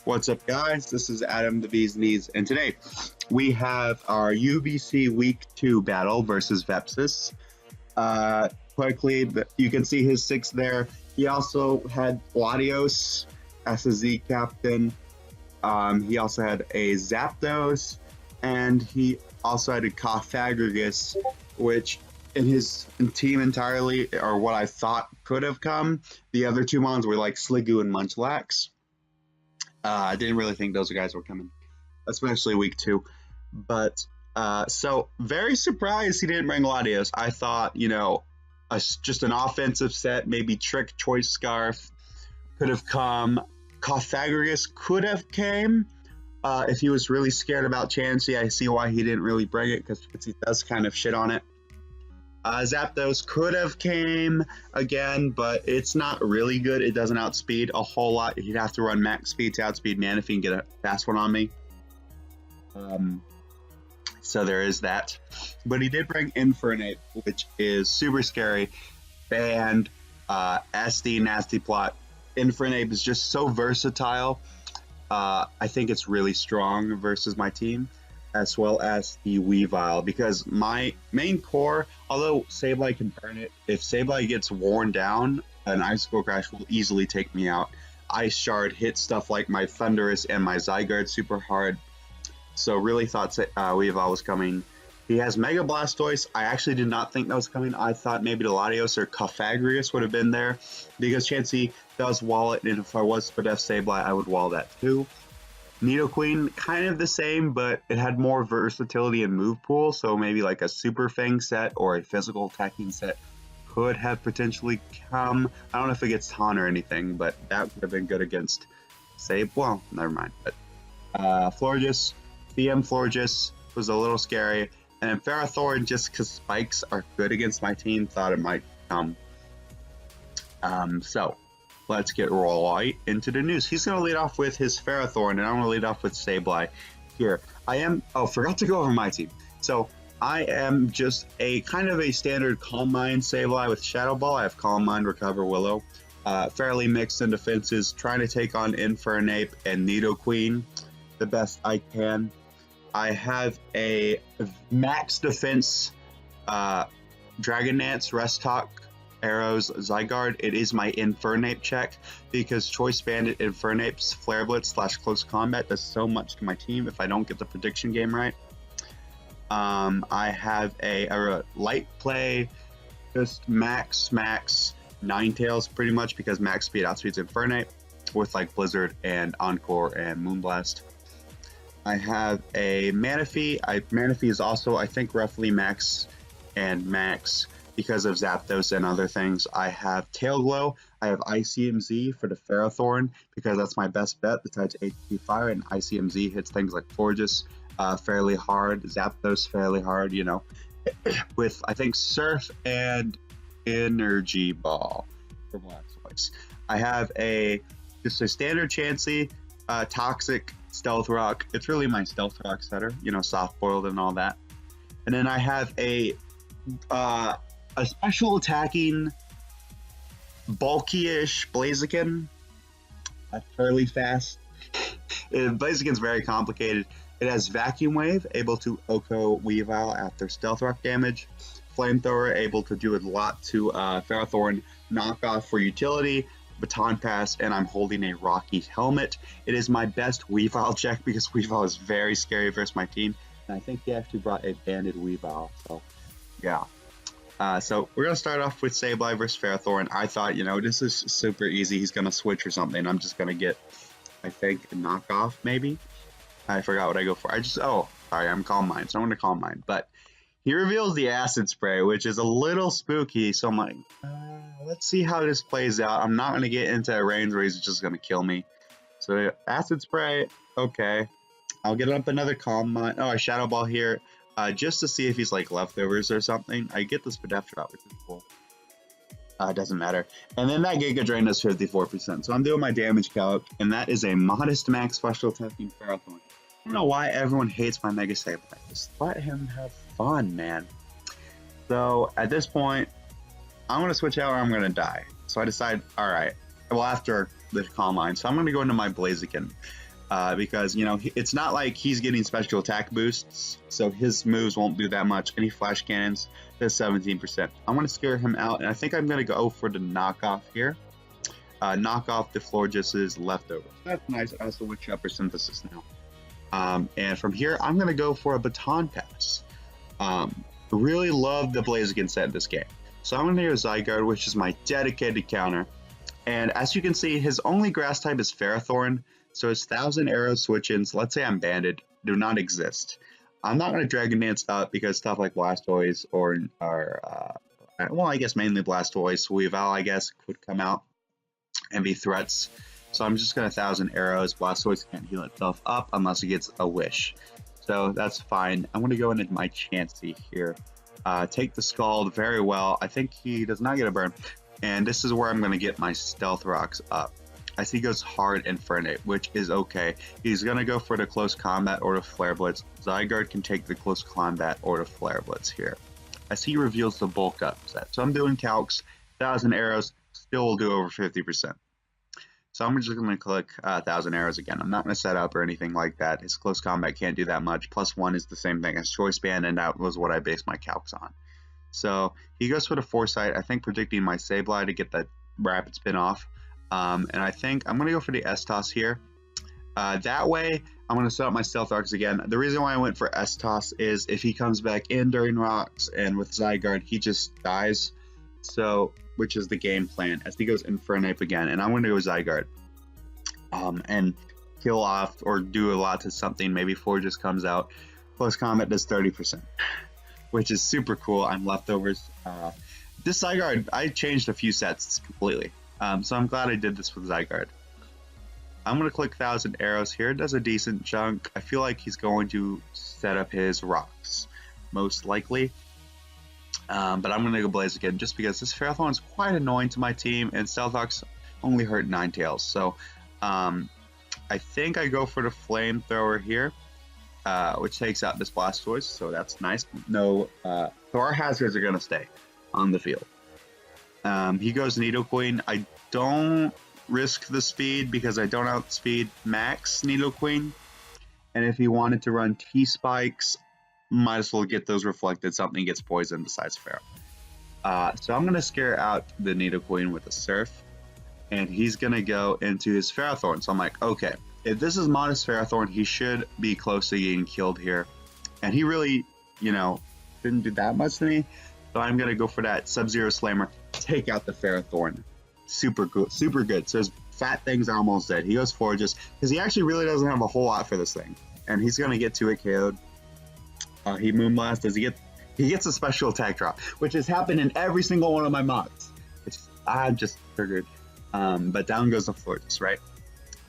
What's up, guys? This is Adam the Bee's Knees, and today we have our UBC Week 2 battle versus Vepsis. Quickly, you can see his 6 there. He also had Latios as a Z captain. He also had a Zapdos, and he also had a Pythagoras, which in his team entirely, or what I thought could have come. The other two mons were like Sliggoo and Munchlax. I didn't really think those guys were coming, especially week 2. But so very surprised he didn't bring Latios. I thought, just an offensive set, maybe Trick, Choice Scarf could have come. Pythagoras could have came if he was really scared about Chansey. I see why he didn't really bring it because he does kind of shit on it. Zapdos could have came again, but it's not really good. It doesn't outspeed a whole lot. He'd have to run max speed to outspeed Manaphy and get a fast one on me. So there is that. But he did bring Infernape, which is super scary. And SD Nasty Plot. Infernape is just so versatile. I think it's really strong versus my team, as well as the Weavile, because my main core, although Sableye can burn it, if Sableye gets worn down, an Icicle Crash will easily take me out. Ice Shard hits stuff like my Thundurus and my Zygarde super hard, so really thought Weavile was coming. He has Mega Blastoise. I actually did not think that was coming. I thought maybe the Latios or Pythagoras would have been there, because Chansey does wall it, and if I was to def Sableye, I would wall that too. Nidoqueen, kind of the same, but it had more versatility and move pool, so maybe like a Super Fang set or a physical attacking set could have potentially come. I don't know if it gets Taunt or anything, but that would have been good against well, never mind. But Florges, VM Florges was a little scary, and then Ferrothorn, just because spikes are good against my team, thought it might come. So let's get right into the news. He's going to lead off with his Ferrothorn, and I'm going to lead off with Sableye. Here, forgot to go over my team. So, I am just a kind of a standard Calm Mind Sableye with Shadow Ball. I have Calm Mind, Recover, Willow. Fairly mixed in defenses, trying to take on Infernape and Nidoqueen the best I can. I have a max defense Dragonance, Restock, Arrows, Zygarde. It is my Infernape check, because Choice Bandit Infernape's Flare Blitz / Close Combat does so much to my team if I don't get the prediction game right. I have a light play, just max Ninetales pretty much, because max speed outspeeds Infernape with like Blizzard and Encore and Moonblast. I have a Manaphy. Manaphy is also, I think, roughly max because of Zapdos and other things. I have Tail Glow. I have ICMZ for the Ferrothorn, because that's my best bet besides HP Fire, and ICMZ hits things like Florges fairly hard, Zapdos fairly hard, with, I think, Surf and Energy Ball for Blastoise. I have just a standard Chansey, Toxic, Stealth Rock. It's really my Stealth Rock setter, soft boiled and all that. And then I have a special attacking, bulky-ish Blaziken. That's fairly fast. Blaziken's very complicated. It has Vacuum Wave, able to Oko Weavile after Stealth Rock damage. Flamethrower, able to do a lot to Ferrothorn. Knockoff for utility. Baton Pass, and I'm holding a Rocky Helmet. It is my best Weavile check, because Weavile is very scary versus my team. And I think he actually brought a banded Weavile, so yeah. So we're going to start off with Sableye versus Ferrothorn. I thought, this is super easy. He's going to switch or something. I'm just going to get, I think, a knockoff, maybe. I forgot what I go for. I'm Calm Mind, so I'm going to Calm Mind. But he reveals the Acid Spray, which is a little spooky, so I'm like, let's see how this plays out. I'm not going to get into a range where he's just going to kill me. So Acid Spray, okay. I'll get up another Calm Mind. Oh, I Shadow Ball here. Just to see if he's like leftovers or something. I get this Pedef Drop, which is cool. It doesn't matter. And then that Giga Drain does 54%. So I'm doing my damage calc, and that is a modest max special attacking Ferrothorn. I don't know why everyone hates my Mega Sableye. Just let him have fun, man. So at this point, I'm going to switch out or I'm going to die. So I decide, alright, well, after the Calm Mind, so I'm going to go into my Blaziken. because, you know, it's not like he's getting special attack boosts, so his moves won't do that much. Any flash cannons, does 17%. I want to scare him out, and I think I'm going to go for the knockoff here. Knock off the Florges' leftovers. That's nice. I also switch upper synthesis now. And from here, I'm going to go for a baton pass. Really love the Blaziken set in this game. So I'm going to use Zygarde, which is my dedicated counter. And as you can see, his only grass type is Ferrothorn. So his 1,000 arrow switch-ins, let's say I'm banded, do not exist. I'm not going to Dragon Dance up because stuff like Blastoise well, I guess mainly Blastoise, Weavile, I guess, could come out and be threats. So I'm just going to 1,000 arrows. Blastoise can't heal itself up unless it gets a wish. So that's fine. I'm going to go into my Chansey here. Take the Scald very well. I think he does not get a burn. And this is where I'm going to get my Stealth Rocks up. As he goes hard Infernape, which is okay. He's going to go for the Close Combat or the Flare Blitz. Zygarde can take the Close Combat or the Flare Blitz here. As he reveals the Bulk Up set. So I'm doing Calcs, 1,000 arrows, still will do over 50%. So I'm just going to click 1,000 arrows again. I'm not going to set up or anything like that. His Close Combat can't do that much. +1 is the same thing as Choice Band, and that was what I based my Calcs on. So he goes for the Foresight, I think predicting my Sableye to get that Rapid Spin off. And I think I'm going to go for the S-Toss here. That way, I'm going to set up my Stealth Rocks again. The reason why I went for S-Toss is if he comes back in during Rocks and with Zygarde, he just dies. So, which is the game plan, as he goes Infernape again. And I'm going to go Zygarde. And kill off or do a lot to something. Maybe Florges comes out. Close Combat does 30%. Which is super cool. I'm leftovers. This Zygarde, I changed a few sets completely. So I'm glad I did this with Zygarde. I'm going to click 1,000 arrows here. It does a decent chunk. I feel like he's going to set up his Rocks, most likely. But I'm going to go Blaziken just because this Ferrothorn is quite annoying to my team, and Stealth Rocks only hurt Ninetales. So I think I go for the Flamethrower here. Which takes out this Blastoise, so that's nice. No, so our hazards are going to stay on the field. He goes Nidoqueen. I don't risk the speed because I don't outspeed Max Nidoqueen. And if he wanted to run T-Spikes, might as well get those reflected. Something gets poisoned besides Pharaoh. So I'm going to scare out the Nidoqueen with a Surf. And he's going to go into his Ferrothorn. So I'm like, okay. If this is Modest Ferrothorn, he should be close to getting killed here. And he really, you know, didn't do that much to me. So I'm going to go for that Sub-Zero Slammer. Take out the Ferrothorn. Super good. Super good. So his fat things are almost dead. He goes Florges because he actually really doesn't have a whole lot for this thing. And he's going to get to it KO'd. He Moonblast. He gets a special attack drop, which has happened in every single one of my mocks. I'm just triggered. But down goes the Florges, right?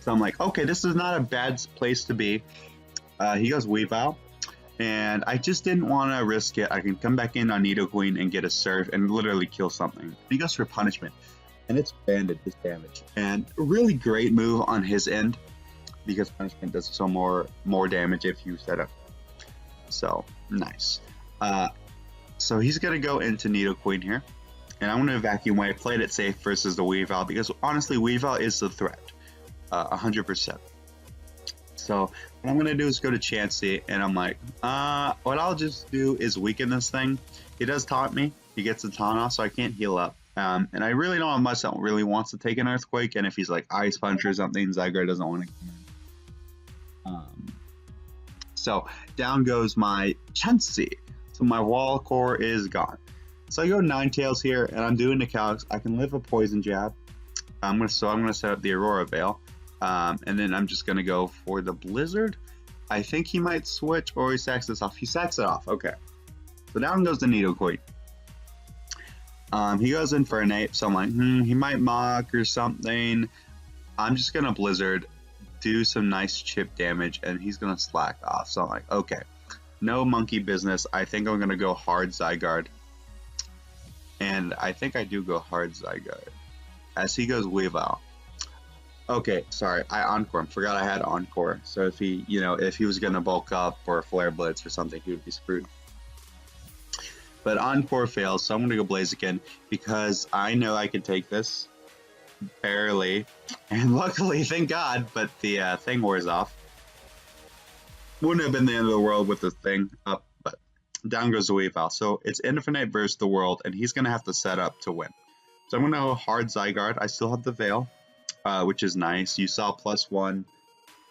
So I'm like, okay, this is not a bad place to be. He goes Weavile, and I just didn't want to risk it. I can come back in on Nidoqueen and get a Surf and literally kill something. He goes for Punishment, and it's banded his damage. And a really great move on his end, because Punishment does so more damage if you set up. So, nice. So he's going to go into Nidoqueen here, and I'm going to Vacuum Wave, played it safe versus the Weavile, because honestly, Weavile is the threat. 100%. So what I'm going to do is go to Chansey, and I'm like, what I'll just do is weaken this thing. He does taunt me. He gets the taunt off, so I can't heal up. And I really don't have much that really wants to take an Earthquake, and if he's like Ice Punch or something, Zygarde doesn't want to come in. So down goes my Chansey. So my Wall Core is gone. So I go Ninetales here, and I'm doing the Calcs. I can live a Poison Jab. I'm gonna set up the Aurora Veil. And then I'm just going to go for the Blizzard. I think he might switch, or he sacks this off. He sacks it off. Okay. So down goes the Nidoqueen. He goes Infernape, so I'm like, he might Mock or something. I'm just going to Blizzard, do some nice chip damage, and he's going to slack off. So I'm like, okay. No monkey business. I think I'm going to go hard Zygarde. And I think I do go hard Zygarde. As he goes Weavile. Okay, sorry, I Encore him. Forgot I had Encore. So if he, if he was gonna bulk up or Flare Blitz or something, he would be screwed. But Encore fails, so I'm gonna go Blaziken because I know I can take this. barely. And luckily, thank God, but the thing wears off. Wouldn't have been the end of the world with the thing up, but down goes the Weavile. So it's Infinite versus the world, and he's going to have to set up to win. So I'm going to go hard Zygarde. I still have the Veil, which is nice. You saw +1,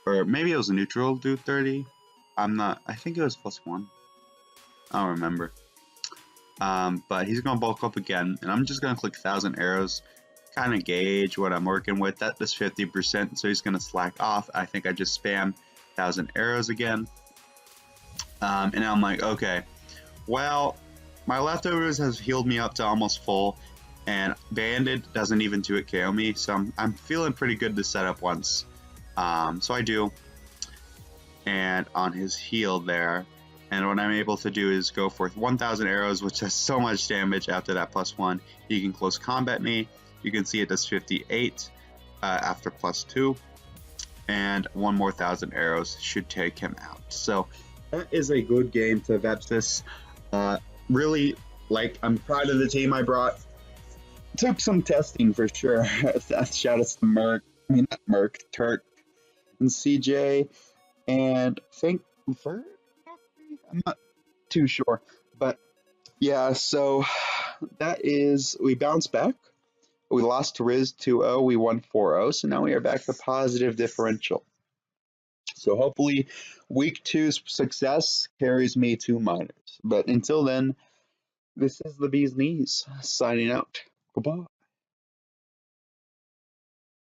or maybe it was a neutral do 30. I think it was +1. I don't remember. But he's going to bulk up again, and I'm just going to click 1,000 arrows, kind of gauge what I'm working with. That is 50%, so he's going to slack off. I think I just spam 1,000 arrows again. And I'm like, okay, well, my leftovers has healed me up to almost full, and Banded doesn't even 2-hit KO me, so I'm feeling pretty good to set up once. So I do, and on his heal there, and what I'm able to do is go for 1,000 arrows, which does so much damage after that +1. He can close combat me. You can see it does 58 after +2, and one more 1,000 arrows should take him out. So that is a good game to Vepsis. Really, like, I'm proud of the team I brought. Took some testing for sure. Shout out to Turk, and CJ, and I think Vert? I'm not too sure. But yeah, so we bounced back. We lost to Riz 2-0, we won 4-0, so now we are back to positive differential. So hopefully week 2's success carries me to minors. But until then, this is the Bee's Knees signing out. Goodbye.